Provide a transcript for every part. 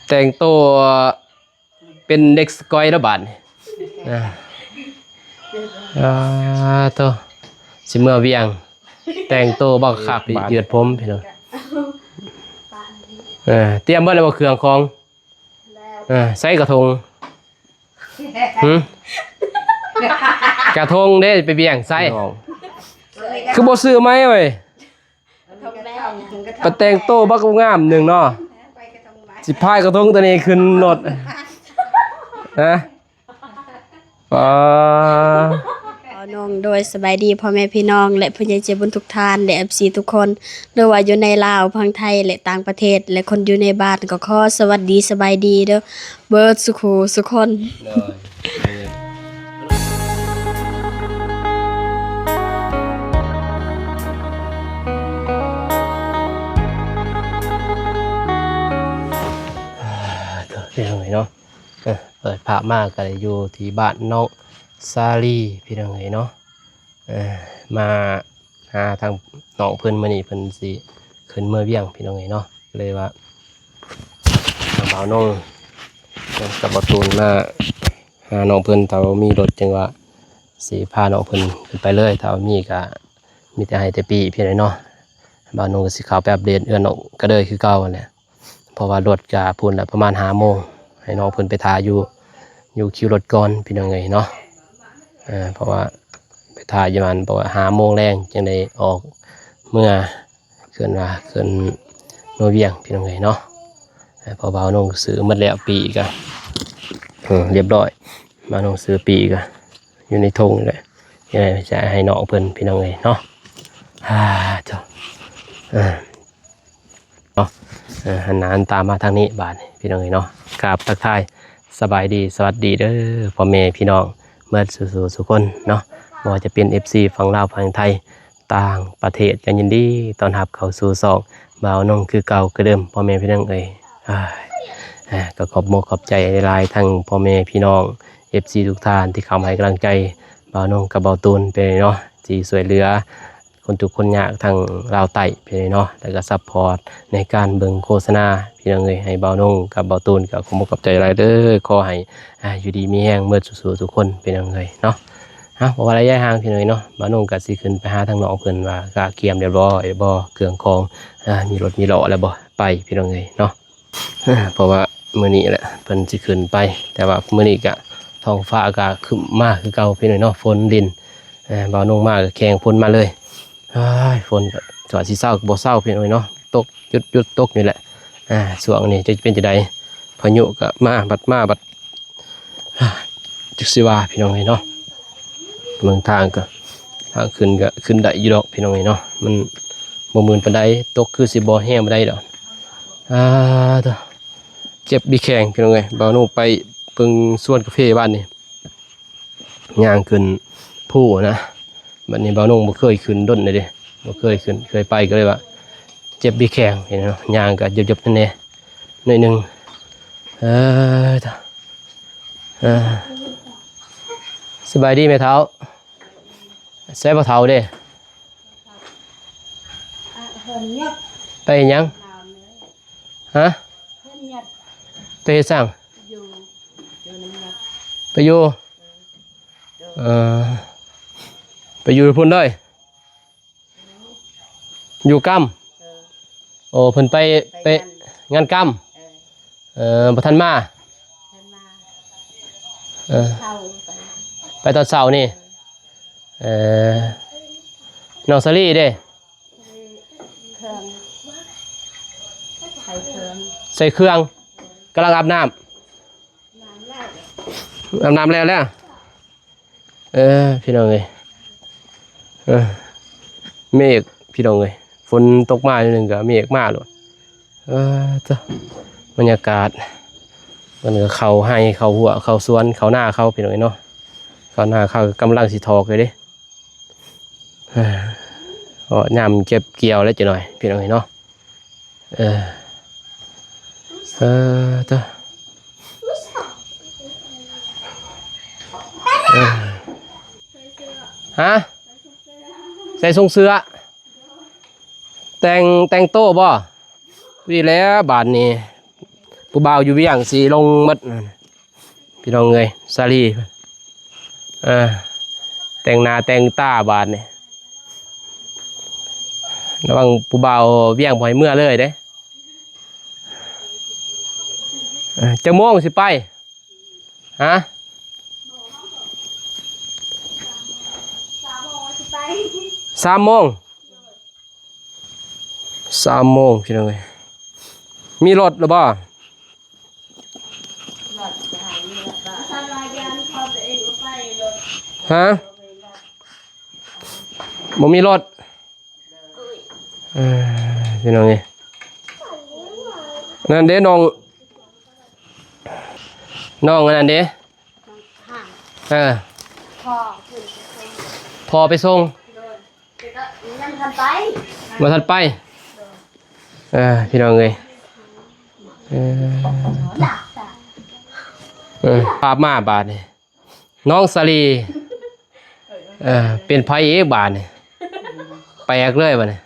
แต่งตัวเป็นเด็กสกอยระบาดตัวสิเมื่อเวียงแต่งตัวบักคักเหยียดผมพี่น้องเตรียมเบิดแล้วบ่เครื่องของใส่กระทงกระทงเด้ไปเวียงใส่คือบ่ซื้อไหมเว้ยปะแต่งตัวบักงามหนึ่งเนาะสิพายกระทงตัวนี้ขึ้นรถนะน้องโดยสบายดีพ่อแม่พี่น้องและผู้ใหญ่ใจบุญทุกท่านและ FC ทุกคนหรือว่าอยู่ในลาวพังไทยและต่างประเทศและคนอยู่ในบ้านก็ขอสวัสดีสบายดีเด้อเบิร์ดสุขสุคนพี่น้องเนาะเปิดภาพมากก็เลยอยู่ที่บ้านน้องซาลีพี่น้องเนาะมาหาทางน้องเพิ่นมื้อนี้เพิ่นสิขึ้นเมื่อเวียงพี่น้องเนาะเลยว่าทางบ่าวน้องกับบ่ตูนมาหาน้องเพิ่นถ้ามีรถจังว่าสิพาน้องเพิ่นขึ้นไปเลยถ้ามีก็มีแต่ให้แต่ปีพี่น้องเนาะบ่าวน้องก็สิเข้าไปอัปเดตเอื้อนน้องก็เด้อคือเก่าแหละเพราะว่ารถก็พุ่นละประมาณ5 โมงให้น้องเพิ่นไปถ่ายอยู่คิวรถก่อนพี่น้องเนาะเพราะว่าไปถ่ายอยู่มันเพราะว่า5 โมงแรงจังได้ออกเมื่อเกินโนเวียงพี่น้องเนาะพอบ่าวน้องซื้อหมดแล้วปีก็เรียบร้อยบ่าวน้องซื้อปีก็อยู่ในธงเลยยังไงจะให้น้องเพิ่นพี่น้องเนาะเจ้าหันหน้าตามมาทางนี้บาดพี่น้องเนาะกราบทักทายสบายดีสวัสดีเด้อพ่อแม่พี่น้องเมื่อสู่สุคนเนาะบ่ว่าจะเป็น FC ฝั่งลาวฝั่งไทยต่างประเทศกันยินดีต้อนรับเข้าสู่2บ่าวน้องคือเก่าคือเดิมพ่อแม่พี่น้องก็ขอบใจหลายๆทั้งพ่อแม่พี่น้อง FC ทุกท่านที่เข้ามาให้กำลังใจบ่าวน้องกับบ่าวตูนไปเนาะที่ช่วยเหลือคนทุกคนยากทางลาวใต้ไปเนาะแล้วก็ซัพพอร์ตในการเบิ่งโฆษณาพี่น้องให้บ่าวน้องกับบ่าวตูนกับขอบใจหลายเด้อขอให้อยู่ดีมีแรงเมื่อสู่ทุกคนพี่น้องเนาะบอกว่าระยะห่างพี่น้องเนาะบ่าวน้องก็สิขึ้นไปหาทางน้องเพิ่นว่าก็เกียมเรียบร้อยบ่เครื่องของมีรถมีล้อแล้วบ่ไปพี่น้องเนาะเพราะว่ามื้อนี้แหละเพิ่นสิขึ้นไปแต่ว่ามื้อนี้ก็ท้องฟ้าก็ครึ้มมากคือเก่าพี่น้องเนาะฝนดินบ่าวน้องมาก็แข่งฝนมาเลยฝนจอดสิเศร้าบ่เศร้าพี่น้องเนาะตกหยุดตกนี่แหละช่วงนี้จะเป็นจังได๋พายุก็มาบัดจักสิว่าพี่น้องเนาะเมืองทางก็ทางขึ้นก็ขึ้นได้อยู่ดอกพี่น้องเนาะมันบ่มื่นปานใดตกคือสิบ่แห้งบ่ได้ดอกเจ็บบีแข้งพี่น้องบ่าวน้องไปเพิ่งสวนกาแฟบ้านนี่ย่างขึ้นผู้นะบัดนี้บ่าวน้องบ่เคยขึ้นดนเลยเด้บ่เคยขึ้นเคยไปก็เลยว่าเจ็บบีแข้งเห็นเนาะย่างก็เจ็บๆนั่นแหละหน่อยนึงสบายดีไหมเท้าใส่บ่เท้าเด้ไปยังฮะไปเฮ็ดสั่งไปอยู่ไปอยู่พุ่นเลยอยู่กำโอ้เพิ่นไปงานกำบ่ทันมาไปตอนเช้านี่น้องซาลี่เด้ใส่เครื่องกำลังอาบน้ำแล้วพี่น้องเมฆพี่น้องฝนตกมาอยู่นึงก็เมฆมาเลยจ้ะบรรยากาศมันก็เข้าให้เข้าหัวเข้าสวนเข้าหน้าเข้าพี่น้องเนาะเข้าหน้าเข้ากำลังสิทอกเลยดิยามเก็บเกี่ยวแล้วจะหน่อยพี่น้องเนาะจ้ะฮะใส่ทรงเสื้อแต่งโต้บ่วีแล้วบาทนี้ ผู้บ่าวอยู่เวียงสีลงหมดนั่นพี่น้องเอ้ยซาลีแต่งหน้าแต่งตาบาดนี่ระวังผู้บ่าวเวียงบ่ให้เมื่อเลยเด้จะโมงสิไปฮะ3 โมงพี่น้องเอ้ยมีรถหรือเปล่าฮะบ่มีรถพี่น้องเอ้ยนั่นเด้น้องอันนั้นเด้พอไปส่งมาทันไปพี่น้องเอ้ยภาพมาบาดนี่น้องสาลีเป็นไผเอกบาดนี่แปลกเลยบาดนี่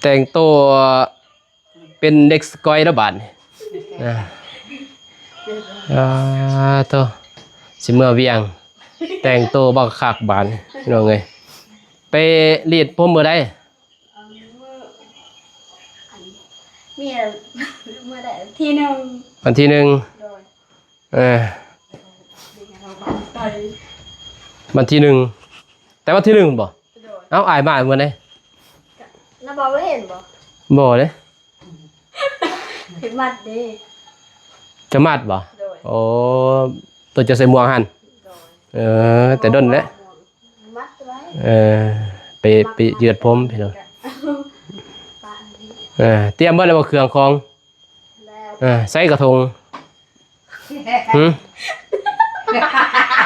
แต่งตัวเป็นเด็กสกอยแล้วบาดนี่ตัวสิเมื่อเวียงแต่งตัวบักคักบาดนี่พี่น้องเอ้ยไปรีดผมมื้อใดมีเมื่อใดที่หนึ่งวันที่ 1วันที่ 1แต่วันที่ 1บ่เอ้าอายมาเมื่อใดน่ะบ่เห็นบ่เด้เห็นมัดเด้จะมัดบ่โอ้ตัวจะใส่หมวกหั่นแต่ดนแล้วมัดไว้ไปเหยียดผมพี่น้องเตรียมเบิดแล้วบ่เครื่องของใส่กระทง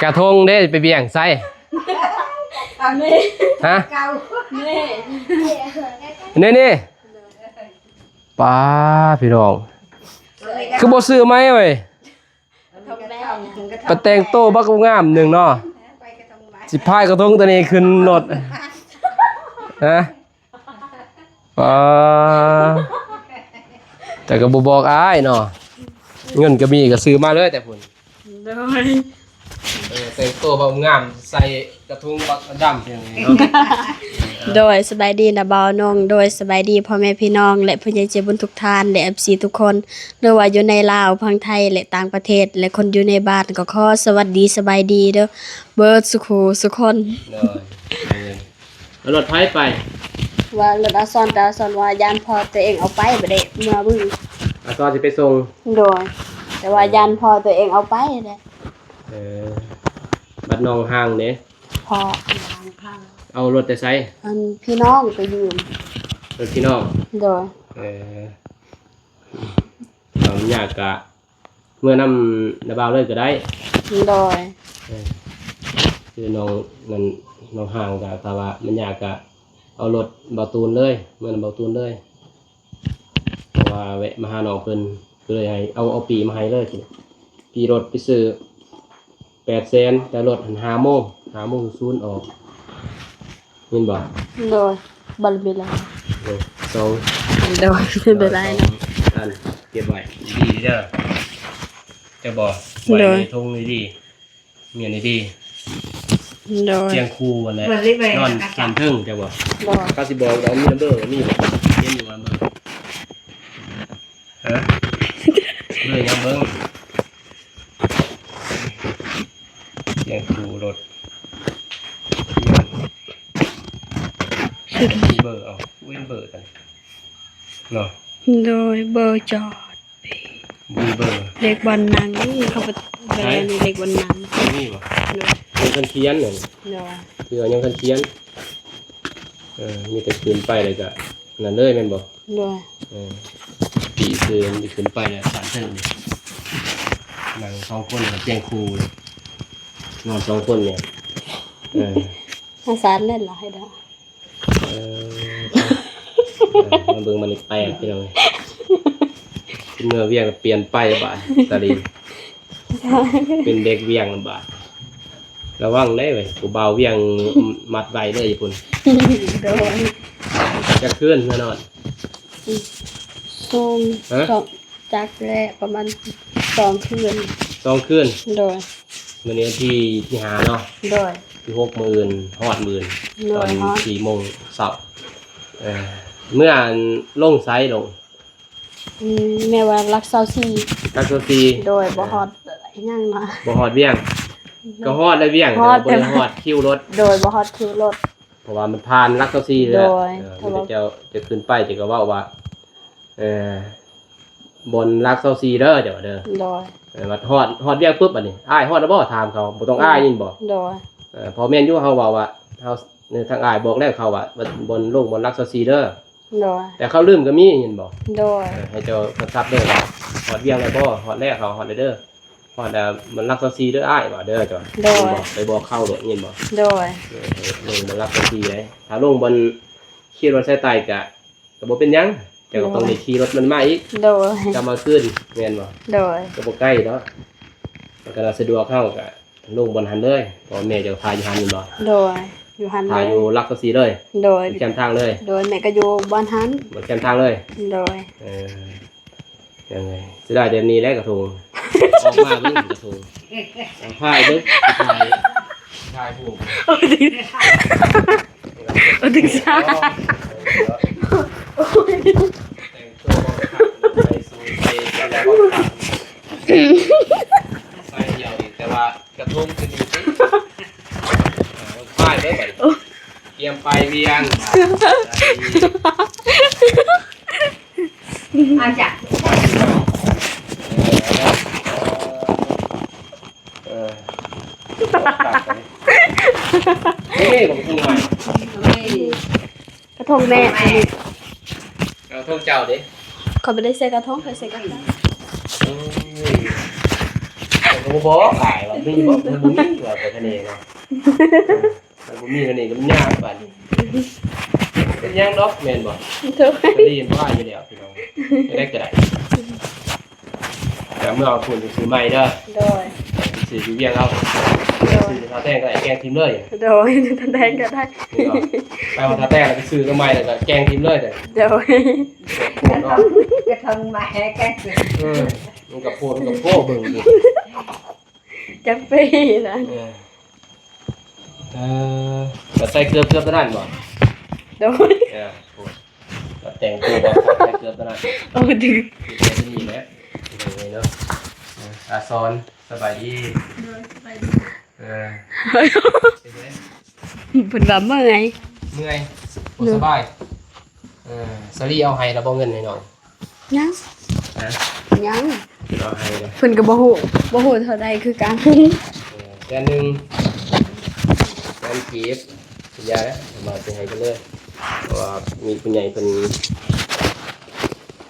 กระทงเด้ไปเบี่ยงใส่ฮะนี่ป้าพี่น้องคือบ่ซื้อไหมเว้ยปะแต่งโตบักงามหนึ่งเนาะสิพายกระทงตัวนี้ขึ้นรถฮะแต่ก็บ่บอกอ้ายเนาะเงินก็มีก็ซื้อมาเลยแต่พุ่นแต่งโตบักงามใส่กระทงบักดำอย่างนี้เนาะโดยสบายดีนะบ่าวนงโดยสบายดีพ่อแม่พี่น้องและผู้ใหญ่ใจบุญทุกท่านและ FC ทุกคนหรือว่าอยู่ในลาวพังไทยและต่างประเทศและคนอยู่ในบ้านก็ขอสวัสดีสบายดีเด้อเบิดสุคนเอารถไผไปว่ารถอาซอนว่ายานพอตัวเองเอาไปบ่ได้เมื่อบึ้งอาซอนสิไปส่งโดยแต่ว่ายานพอตัวเองเอาไปเด้บัดน้องห่างเด้พอเอารถแต่ไสพี่น้องไปยืมรถพี่น้องโดยเอายากกะเมื่อนำนาบ่าวเลยก็ได้โดยคือน้องห่างกะถ้าว่ามันยากกะเอารถเบาตูนเลยเมื่อนำเบาตูนเลยเพราะว่าแวะมาหาน้องเพิ่นก็เลยให้เอาปีมาให้เลยปีรถไปซื้อ800,000แต่รถ5 โมงซูนออกยินบ่โดยบ่มีแล้ว2โดยเป็นไรนะอันเก็บไว้ดีเด้อจะบอกไว้ในทุ่งนี่ดีเมียนี่ดีโดยเตียงคู่อะไรนอนสั่นทึ่งจะบอกก็สิบอกเรามีนัมเบอร์มีบ่เขียนอยู่ว่าเบอร์ฮะเลยยังเบิ่งเตียงคู่รถเบอร์เอาเว้นเบอร์กันเนาะโดยเบอร์จอดมีเบอร์เล็กบอลนังนี่เขาไปแบรนด์นี่เล็กบอลนังนี่บ่ยังคันเขียนเนี่ยคือยังคันเขียนมีแต่ขึ้นไปเลยก็นั่นเลยแม่นบ่ปีซื้อมีขึ้นไปเนี่ย3 เทิงนั่ง2 คนกับเตียงคู่นอน2 คนเนี่ยอาสารเล่นเหรอให้ได้มาเบิ่งมันอีกแปลกพี่น้องเมื่อเวียงเปลี่ยนไปบาดตาลีเป็นเด็กเวียงบาดระวังได้เว้ยผู้บ่าวเวียงมัดไว้เด้อญี่ปุ่น จะขึ้นมานอน ส่ง ฮะ สองจากแรกประมาณ2 คืน 2 คืน โดย มื้อนี้ที่หาเนาะ โดย ที่6มื้อฮอดมื้อตอน ฮอด 4 โมงเช้าเมื่อลงไซส์ลง แม่ว่ารัก24 ตักตัวซี โดยบ่ฮอดยังมา บ่ฮอดเวียง ก็ฮอดได้เวียง ฮอด แต่บ่ได้ฮอดคิวรถ โดยบ่ฮอดคิวรถ เพราะว่ามันผ่านลักตัวซีแล้ว โดย มันจะขึ้นไปจะเว้าว่าบนลักตัวซีเด้อเดี๋ยวเด้อ โดย ว่าฮอดเวียงปุ๊บอันนี้อ้ายฮอดแล้วบ่ถามเขาบ่ต้องอ้ายยินบ่ โดย พอแม่นอยู่เฮาเว้าว่าเฮาทางอ้ายบอกแล้วเขาว่าบนลงบนลักตัวซีเด้อ โดย แต่เขาลืมก็มียินบ่ โดย ให้เจ้าทรัพย์เด้อฮอดเวียงแล้วบ่ฮอดแล้วเขาฮอดเด้อฮอดแล้วมันลักตัวซีเด้ออ้ายว่าเด้อจ้ะไปบอกเข้าโดดยินบ่ โดย ลงบนรับทันทีเลยถ้าลงบนขี่รถใช้ไตกะบ่เป็นหยังแต่ก็ต้องได้ขี่รถมันมาอีก โดย จะมาขึ้นแม่นบ่ โดย ก็บ่ใกล้เนาะมันก็สะดวกเข้ากะลงบนหันเลยเพราะแม่จะพาอยู่หันนี่บ่ โดยอยู่หัน พา เล อยู่ ย ลักทันทีเลย โดย แคมทางเลย โดยแม่ก็อยู่บ้านหัน บ่แคมทางเลย โดย ยังไงสิได้เดือนนี้แล้วกระทงออกมาเบิ่งกระทงพายเบิ่งพายผู้ ดึงซ่า แต่งตัวไปสู่ไปแล้วก็ขับใส่เดียวอีกแต่ว่ากระทงจะอยู่ที่ป้ายเด้อบัดเตรียมไปเวียง อาจ้ะ นี่ผมทงใหม่ กระทงแม่อันนี้ เอาทงเจ้าดิ เขาไม่ได้ใส่กระทงเขาใส่กระทง ผมบอกขายว่ามีบอกมันบุญนี่ว่าไปทะเลเนาะมันบุญมีทะเลก็มันยากป่านนี้เป็นยังดอกแมนบอก ถูก จะได้ยินว่าอยู่แล้วพี่น้องไม่ได้ก็ได้แต่เมื่อเอาคุณไปซื้อใหม่เด้อ โดย ซื้ออยู่เวียงเอาซื้อทาแต้งก็ได้แกงทิมเลย โดยทันแดงก็ได้ ไปเอาทาแต้งแล้วไปซื้อทำไมแล้วก็แกงทิมเลยแต่ โดย กระทงมาแห่กัน มันกับโพดมันกับโพเบิ่งดิ จักปีนะ แต่ใส่เกลือตัวนั้นบ่ โดย แต่งตัวบ่ใส่เกลือตัวนั้น โอ้ดึง จะมีแหละนี่เนาะอาซอนสบายดีเพิ่นว่าเมื่อไง เมื่อยบ่สบายสลีเอาให้แล้วบ่เงินให้น้อง ยัง ฮะ ยัง เอาให้เลย เพิ่นก็บ่ฮู้เท่าใดคือกัน แค่นึงแค่กีบสัญญาแล้วมาเป็นให้กันเลยเพราะว่ามีผู้ใหญ่เพิ่น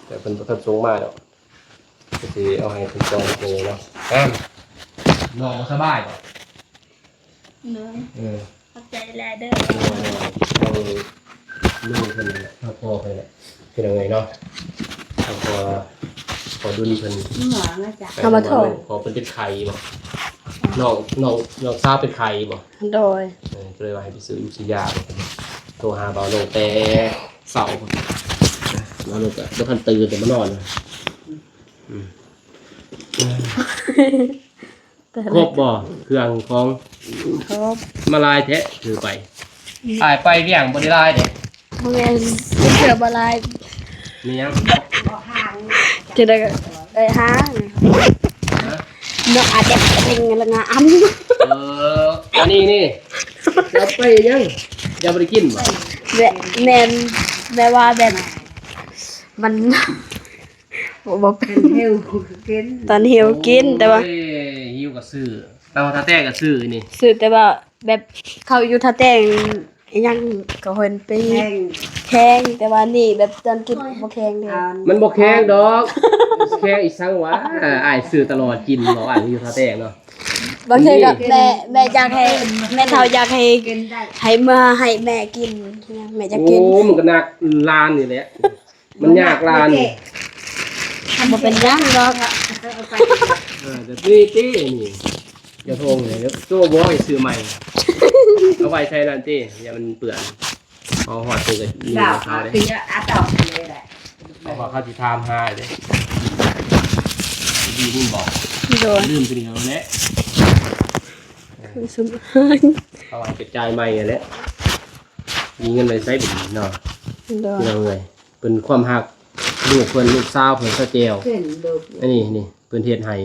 แต่เพิ่นบ่ทันส่งมาดอกก็สิเอาให้เพิ่นจองเลยเนาะน้องบ่สบายบ่ เนาะเข้าใจแล้วเด้อ เอาลูกเพิ่นเอาพ่อเพิ่นแหละเป็นยังไงเนาะเอาพอดุลเพิ่น หมอนะจ้ะ เอามาโทษ พอเพิ่นเป็นไข่บ่น้องทราบเป็นไข่บ่ โดย ก็เลยว่าให้ไปซื้อยุสิยาโทรหาเบาลงแต่เสาร์แล้วลงก็บ่ทันตื่นแต่มานอนครบบ่เครื่องของ ครบ มาลายแท้ถือไปถ่ายไปเวียงบ่ได้ลายเด้ บ่แม่นเสือบ่ลาย มีหยัง บ่ห่าง จะได้ได้หา ฮะ เนาะอาจจะเป็นละงาม อันนี้นี่จะไปยังจะไปกินบ่ แม่นแม่ว่าแบบมันบ่เป็น เที่ยวกิน ตอนหิวกินแต่ว่า โอ้ยหิวก็ซื้อแต่ว่าถ้าแต้ก็ซื้อนี่ ซื้อแต่ว่าแบบเขาอยู่ท่าแต่งอิหยังก็เห็นไป แห้ง แข้งแต่ว่านี่แบบตอนกินบ่แข้งเลย มันบ่แข็งดอกแข็งอีสังวะอ้ายซื้อตลอดกินบ่อ้ายอยู่ท่าแต้เนาะ บางทีก็แม่อยากให้แม่เฒ่าอยากให้ กินได้ ให้มาให้แม่กินแม่จะกิน โอ้มันก็หนักลานนี่แหละมันยากลานนี่ บ่เป็นหยังหรอก เอาไป แต่ตี้นี่อย่าโทงเลยโจ้บ่ให้ซื้อใหม่เอาไว้ใช้นั่นติอย่ามันเปื้อน พอหอดตัวกับมี ดาว เขาเลย ปีละอาตอกเลยแหละ พอเขาจะทำหาเลยดีนี่บอก โดย ลืมตัวนี้เอาแล้ว สม เขาเอากระจายใหม่แล้วมีเงินเลยใช้แบบนี้เนาะ โดย พี่น้องเลยเป็นความหักลูกเพิ่นลูกสาวเพิ่นเขาเจียว ขึ้นลูก อันนี้นี่เพิ่นเฮ็ดให้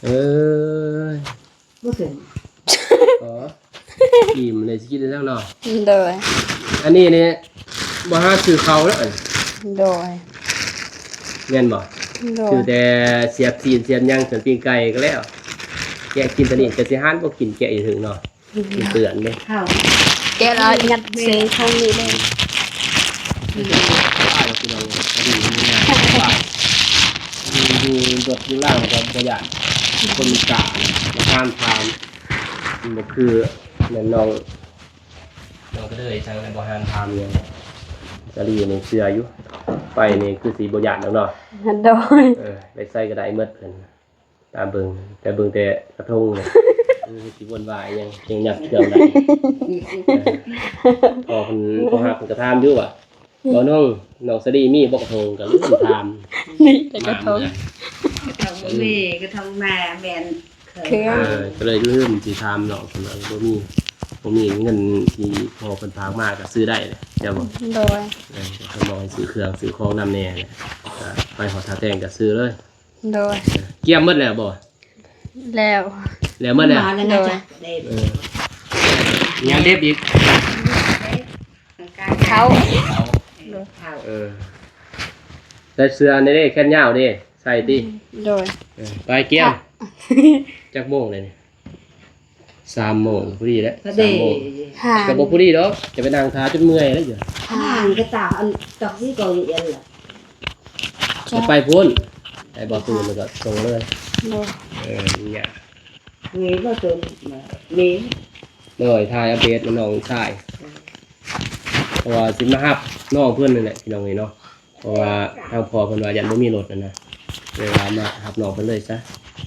เอ้ย บ่ขึ้น อ๋ออิ่มเลยสิกินได้แล้วเนาะ โดย อันนี้เนี่ยบ่หาซื้อเขาแล้วอัน โดย แม่นบ่ โด คื ย อแต่เสียบตีนเสียบหยังส่วนปิ้งไก่ก็แล้วแกะกินตัวนี้แต่สิหานบ่กินแกะอยู่ถึงเนาะกินเตือนเด้ เข้า แกเรายัดเสียงทางนี้เลย ว่าแล้วพี่น้องอันนี้มีงานว่าอยู่รถอยู่ล่างก็บ่อยากคนกะมาทานทานมันบ่คือแม่นน้องก็เลยทางบ่หานทานเนี่ยกะลีนี่เชื่ออยู่ไปนี่คือสิบ่อยากแล้วเนาะ โดย ไปใส่ก็ได้เมื่อเพิ่นตามเบิ่งแต่เบิ่งแต่กระทงเลยสิวนวายยังยักเครื่องได้พอเพิ่นพอหาเพิ่นก็ถามอยู่ว่าบ่น้องสดีมีบ่กระทงก็ลืมถาม นี่แต่กระทง กระทงมีกระทงแม่แม่นเคย ก็เลยลืมสิถามน้องเพิ่นว่าบ่มีเงินที่พอเพิ่นฝากมาก็ซื้อได้เลยเดี๋ยวบ่ โดย เพิ่นบอกให้ซื้อเครื่องซื้อของนำแน่เลยก็ไปหอดท่าแตงก็ซื้อเลย โดย เกี่ยมหมดแล้วบ่ แล้ว แล้วหมดแล้ว มาแล้วนะจ๊ะเด็ด ยังเด็บอีก เขา เข้า ใส่เสื้อในเด้แค่นยาวเด้ใส่ติ โดย ไปเกี่ยมจักโมงเลยนี่3 โมงพอดีแล้ว พอดี 3 โมง ห่าง ก็บ่พอดีดอกจะไปนั่งทาจนเมื่อยแล้วอยู่ ห่างกระตาอันตอกที่ก่อเย็นล่ะ จะไปพุ่นไอ้บ่ตื่นแล้วก็ส่งเลย โดย เนี่ย มีบ่ตื่นมี น้อยทายอัปเดตน้องชายเพราะว่าสิมาฮับน้องเพิ่นนั่นแหละพี่น้องเอ้ยเนาะเพราะว่าทางพ่อเพิ่นว่ายันบ่มีรถนั่นนะเลยว่ามาฮับน้องเพิ่นเลยซะ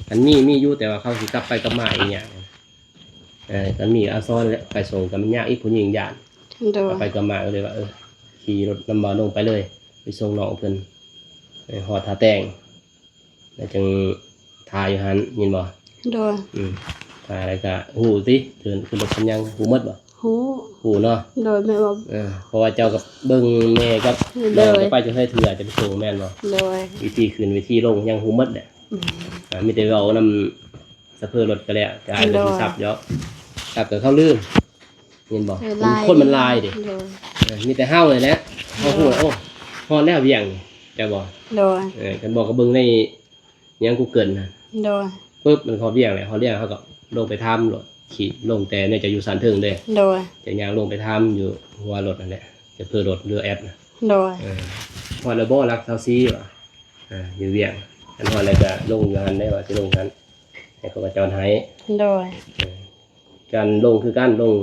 อันมีอยู่แต่ว่าเขาสิกลับไปกลับมาอีหยังกันมีอาซ้อนแล้วไปส่งกันมันยากอีกผู้หญิงย่าน โดย ไปกลับมาก็เลยว่าขี่รถนำบ่าลงไปเลยไปส่งน้องเพิ่นไปหอดท่าแตงแล้วจึงทาอยู่หันยินบ่ โดย ทาแล้วก็หูสิขึ้นรถคันยังหูหมดบ่ หู หูเนาะ โดยไม่บอก เพราะว่าเจ้ากับเบิ่งแม่กับน้องจะไปจะให้เถื่อจะไปส่งแม่นบ่ โดย วิธีขึ้นวิธีลงยังหูหมดแหละมีแต่เอานำสะเพอรถก็แล้วจะอายรถสิซับเยอะซับก็เข้าลืมเห็นบ่คนมันลายดิ โดย มีแต่เฮาเลยแหละเฮาฮู้โอ้ฮอดแล้วเวียงนี่จะบ่ โดย กันบอกก็เบิ่งในยังกูเกิลน่ะ โดย ปึ๊บมันเขาเวียงแหละเขาเรียกเขาก็ลงไปทำรถขี่ลงแต่เนี่ยจะอยู่สันถึงเด้ โดย จะยางลงไปทำอยู่หัวรถนั่นแหละจะเพื่อรถเรือแอปนะ โดย พอระบบรักเซาซีว่ะอยู่เวียงอันพออะไรก็ลงอยู่หันได้ว่าจะลงกันให้เขาก็จอดให้ โดย การลงคือการลง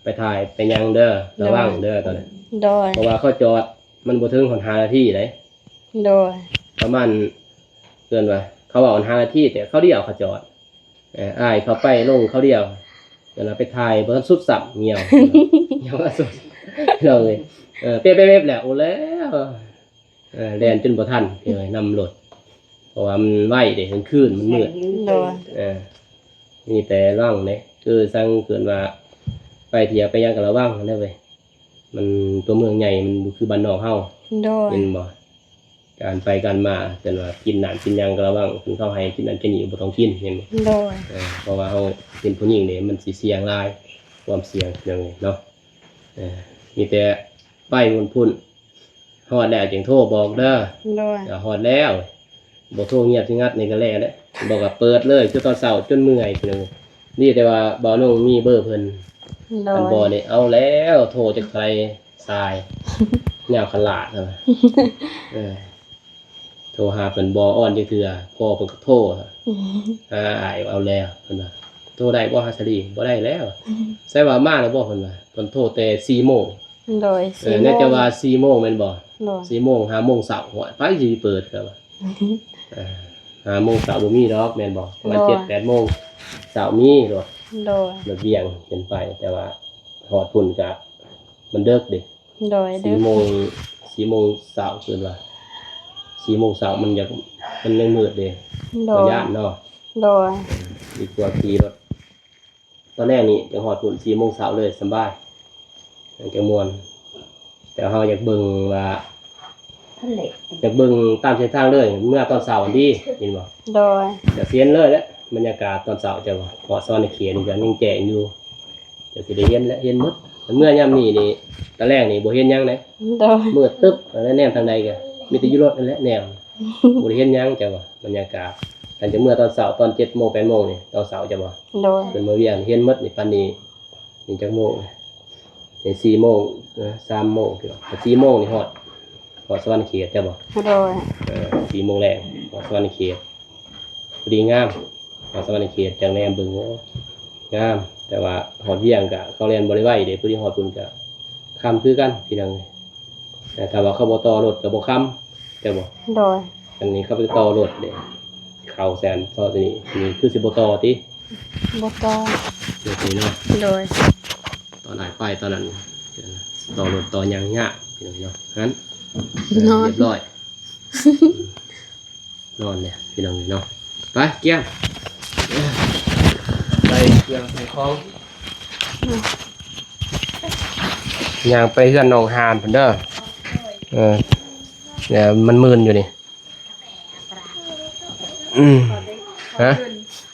ไปถ่ายไปยังเด้อระวังเด้อตอนนี้ โดย เพราะว่าเขาจอดมันบ่ถึงหานาทีเลย โดย ประมาณเกินว่าเขาบอกหานาทีแต่เขาเดียวเขาจอดอ้ายเขาไปลงเขาเดียวเดี๋ยวเราไปถ่ายเพิ่นสุดสับเหี่ยวเหี่ยวสุดเราเลยเป๊ะๆๆแหละโอ้แล้วแล่นจนบ่ทันเลยนำรถเพราะว่ามันไหวเด้กลางคืนมันมืด โดย มีแต่ร่างเนี่ยคือสั่งเกินว่าไปเที่ยวไปยังกับระวังนั่นเว้ยมันตัวเมืองใหญ่มันบ่คือบ้านนอกเฮา โดย เป็นบ่การไปการมาเช่นว่ากินน้ำกินหยังก็ระวังคุณเข้าให้กินนั่นกินนี่บ่ต้องกินเห็นบ่ โดย เพราะว่าเฮาเป็นผู้หญิงนี่มันสิเสี่ยงหลายความเสี่ยงอย่างนี้เนาะมีแต่ไปพุ่นฮอดแล้วจึงโทรบอกเด้อ โดย ฮอดแล้วบ่โทรเงียบสิงัดนี่ก็แล้วแหละบอกว่าเปิดเลยจนตอนเช้าจนเมื่อยพุ่นเลยนี่แต่ว่าบ่าวน้องมีเบอร์เพิ่น โด อัน ย บ่นี่เอาแล้วโทรจากไกลทรายแนวขลาดซั่นโทรหาเพิ่นบ่อ้อนจักเทื่อพ่อเพิ่นก็โทรอ้ายเอาแล้วเพิ่นว่าโทรได้บ่ฮัสดีบ่ได้แล้วใส่ว่ามาแล้วบ่เพิ่นว่าเพิ่นโทรแต่ 4 โมง โดย เนี่ยจะว่า 4 โมงแม่นบ่ โดย 4 โมง 5 โมงเช้าหัวไปสิเปิดครับว่า5 โมงเช้าบ่มีดอกแม่นบ่ประมาณ 7 8 โมงเช้ามีดอก โดย รถเวียงขึ้นไปแต่ว่าฮอดพุ่นก็ มันเลิกดิ โดยดึก 4 โมงเช้าเกินว่า4 โมงเช้ามันยังมืดเด้ โด ระ ย ยะเนาะ โดย ดีกว่าขี่รถตอนแรกนี่จะหอดปุ่น4 โมงเช้าเลยสบายจะม่วนแต่เฮาอยากเบิ่งว่า ทะเล อยากเบิ่งตามเส้นทางเลยเมื่อตอนเช้าอันดีเห็นบ่ โดย จะเสียนเลยแหละบรรยากาศตอนเช้าจะว่าหอดซ้อนในเขียนก็ยังแจ้งอยู่จะสิได้เห็นและเห็นหมดแต่เมื่อยามนี้นี่ตอนแรกนี่บ่เห็นหยังเลย โดย มืดตึ๊บแล้วแนมทางใดก็มีแต่อยู่รถนั่นแหละแนวบ่ได้เห็นหยังจ้ะว่าบรรยากาศแต่จะเมื่อตอนเช้าตอน 7 โมง 8 โมงนี่ตอนเช้าจ้ะว่า โดย เป็นมื้อเวียงเห็นหมดนี่ปานนี้นี่จักโมงนี่4 โมง3 โมงพี่น้อง4 โมงนี่ฮอดสวรรค์เขตจ้ะบ่ โดย 4 โมงแรกฮอดสวรรค์เขตพอดีงามฮอดสวรรค์เขตจังแนมเบิ่งโอ้งามแต่ว่าฮอดเวียงก็เขาเรียนบ่ได้ไว้เด้พอดีฮอดพุ่นก็ค่ำคือกันพี่น้องแต่ถ้าว่าเขาบ่ต่อรถก็บ่ค่ำจ้ะบ่ โดย อันนี้เขาไปต่อรถเด้เข้าแสนต่อตัวนี้นี่คือสิบ่ต่อติ บ่ต้อง เดี๋ยวนี้เนาะ โดย ตอนไหนไปตอนนั้นต่อรถต่อยังยากพี่น้องเนาะงั้น นอน เรียบร้อยนอนเนี่ยพี่น้องเนาะไปเกี่ยงไปเกี่ยงไปคล้องย่างไปเฮือนน้องหานเพิ่นเด้อเนี่ยมันมึนอยู่นี่ฮะ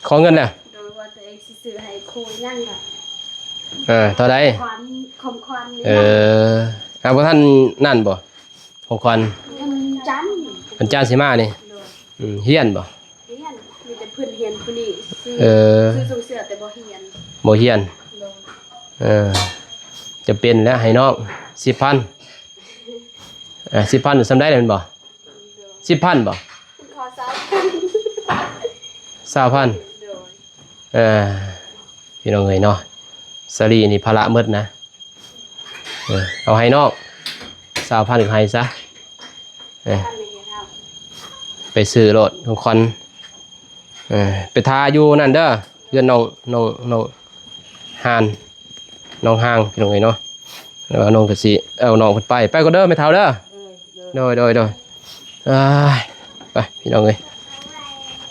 ขอเงินน่ะ โดยว่าตัวเองสิซื้อให้ครูยังค่ะ เท่าใด ควันคมควัน บ่ท่านนั่นบ่ของขวัญ มันจันทร์ วันจันทร์สิมานี่ โดย เฮียนบ่ เรียนมีแต่เพิ่นเรียนผู้นี้ซื้อ ซื้อส่งเสื้อแต่บ่เรียน บ่เฮียน โดย จะเป็นแล้วให้น้อง10,000 10,000สำได้แล้วแม่นบ่10,000บ่ ขอสาว 20,000 โดย พี่น้องเอ้ยเนาะสลีนี่ภาระหมดนะเอาให้น้อง20,000ให้ซะ ท่านไม่เห็นเฮา ไปซื้อรถของคนไปทาอยู่นั่นเด้อเพื่อนน้องหานน้องห้างพี่น้องเอ้ยเนาะแล้วน้องก็สิเอาน้องเพิ่นไปก็เด้อไม่เท่าเด้อโดยไปพี่น้องเอ้ย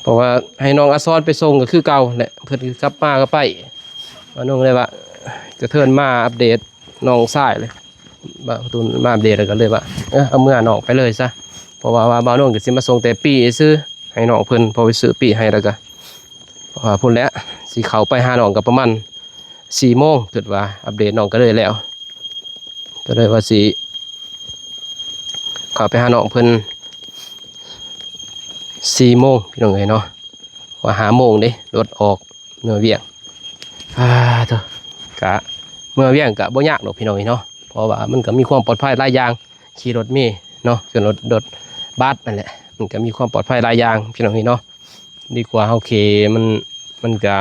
เพราะว่าให้น้องอาซอนไปส่งก็คือเก่าแหละเพิ่นกลับมาก็ไปว่าน้องเลยว่าก็เทิร์นมาอัปเดตน้องชายเลยบ่าวตูนมาอัปเดตแล้วก็เลยว่าเอาเมื่อน้องไปเลยซะเพราะว่าบ่าวน้องก็สิมาส่งแต่ปีซื้อให้น้องเพิ่นพอไปซื้อปีให้แล้วก็เพราะว่าพุ่นแล้วสิเข้าไปหาน้องก็ประมาณ4 โมงคิดว่าอัปเดตน้องก็เลยแล้วก็เลยว่าสิเข้าไปหาน้องเพิ่น4 โมงพี่น้องเอ้ยเนาะว่า5 โมงเด้รถออกเมื่อเวียงเถอะกะเมื่อเวียงกะบ่ยากดอกพี่น้องเอ้ยเนาะเพราะว่ามันก็มีความปลอดภัยหลายอย่างขี่รถเมล์เนาะคือรถบัสนั่นแหละมันก็มีความปลอดภัยหลายอย่างพี่น้องเอ้ยเนาะดีกว่าเฮาขี่มันก็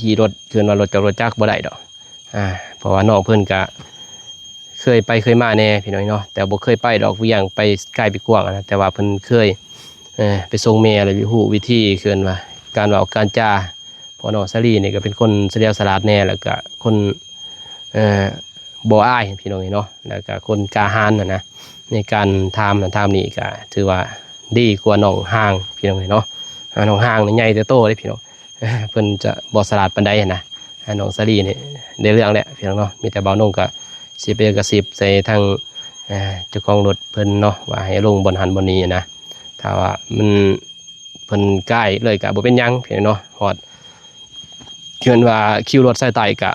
ขี่รถเกินว่ารถจักรบ่ได้ดอกเพราะว่าน้องเพิ่นก็เคยไปเคยมาแน่พี่น้องเอ้ยเนาะแต่บ่เคยไปดอกเวียงไปไกลไปกว้างนะแต่ว่าเพิ่นเคยไปส่งแม่อะไรวิธีเกินว่าการเว้าการจาพอน้องสลีนี่ก็เป็นคนเฉลียวฉลาดแน่แล้วก็คนบ่อายพี่น้องเนาะแล้วก็คนกล้าหาญนะในการทำนี่ก็ถือว่าดีกว่าน้องห่างพี่น้องเนาะน้องห่างนี่ใหญ่แต่โตเลยพี่น้องเพิ่นจะบ่ฉลาดปานใดนะน้องสลีนี่ได้เรื่องแหละพี่น้องเนาะมีแต่เบาน้องก็สิไปกระซิบใส่ทางเจ้าของรถเพิ่นเนาะว่าให้ลงบนหันบนนี้นะถ้าว่ามันเพิ่นใกล้เลยก็บ่เป็นหยังพี่น้องเนาะฮอดเคินว่าคิวรถสายใต้ก็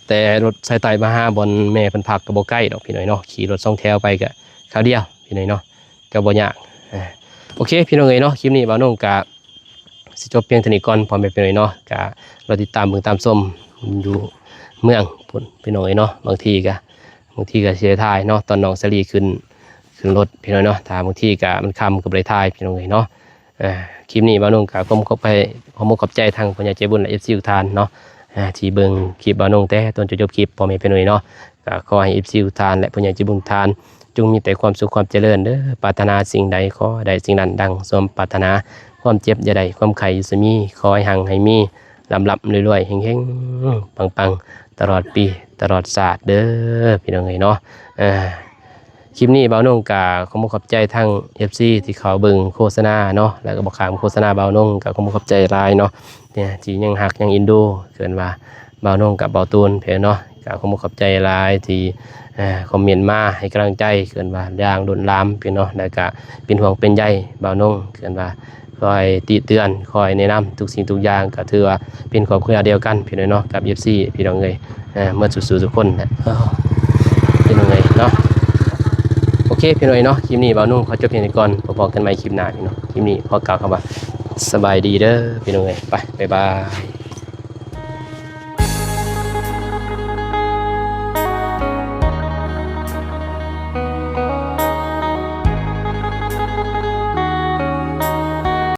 แต่รถสายใต้มาหาบนแม่เพิ่นพักก็บ่ใกล้ดอกพี่น้องเนาะขี่รถ2 แถวไปก็คราวเดียวพี่น้องเนาะก็บ่ยากโอเคพี่น้องเอ้ยเนาะคลิปนี้บ่าวน้องก็สิจบเพียงเท่านี้ก่อนพร้อมแม่พี่น้องเนาะก็เราติดตามเบิ่งตามชมอยู่เมืองพุ่นพี่น้องเอ้ยเนาะบางทีก็เสียทายเนาะตอนน้องสลีขึ้นรถพี่น้องเนาะถ้าบางทีก็มันค่ำก็บ่ได้ทายพี่น้องเอ้ยเนาะคลิปนี้บ่าวน้องก็ขอบใจทางผู้ใหญ่ใจบุญและ FC ทุกท่านเนาะที่เบิ่งคลิปบ่าวน้องแต่ต้นจนจบคลิปพ่อแม่พี่น้องเนาะก็ขอให้ FC ทุกท่านและผู้ใหญ่ใจบุญทุกท่านจงมีแต่ความสุขความเจริญเด้อปรารถนาสิ่งใดขอได้สิ่งนั้นดังสมปรารถนาความเจ็บอย่าได้ความไข้อยู่เสมอขอให้หังให้มีลำรวยๆเฮงๆปังๆตลอดปี ตลอดศาสตร์เด้อพี่น้องเอ้ยเนาะคลิปนี้เบานุ่งกะขอขอบใจทั้ง FC ที่เขาเบิ่งโฆษณาเนาะแล้วก็บอกขามโฆษณาเบานุ่งกะขอขอบใจหลายเนาะเนี่ยที่ยังหักยังอินดูเกินว่าเบานุ่งกับเบาตูนเพิ่นเนาะกะขอขอบใจหลายที่คอมเมนต์มาให้กำลังใจเกินว่าอย่างโดนลามพี่น้องแล้วก็เป็นห่วงเป็นใยเบานุ่งเกินว่าคอยติเตือนคอยแนะนำทุกสิ่งทุกอย่างก็ถือว่าเป็นครอบครัวเดียวกันพี่น้องเนาะกับ FC พี่น้องเอ้ยเมื่อสู้ๆทุกคนนะพี่น้องเอ้ยเนาะโอเคพี่น้องเนาะคลิปนี้เบานุ่งขอจบเพียงเท่านี้ก่อนพบกันใหม่คลิปหน้าพี่น้องคลิปนี้ขอกล่าวคำว่าสบายดีเด้อพี่น้องเอ้ยไปบ๊ายบาย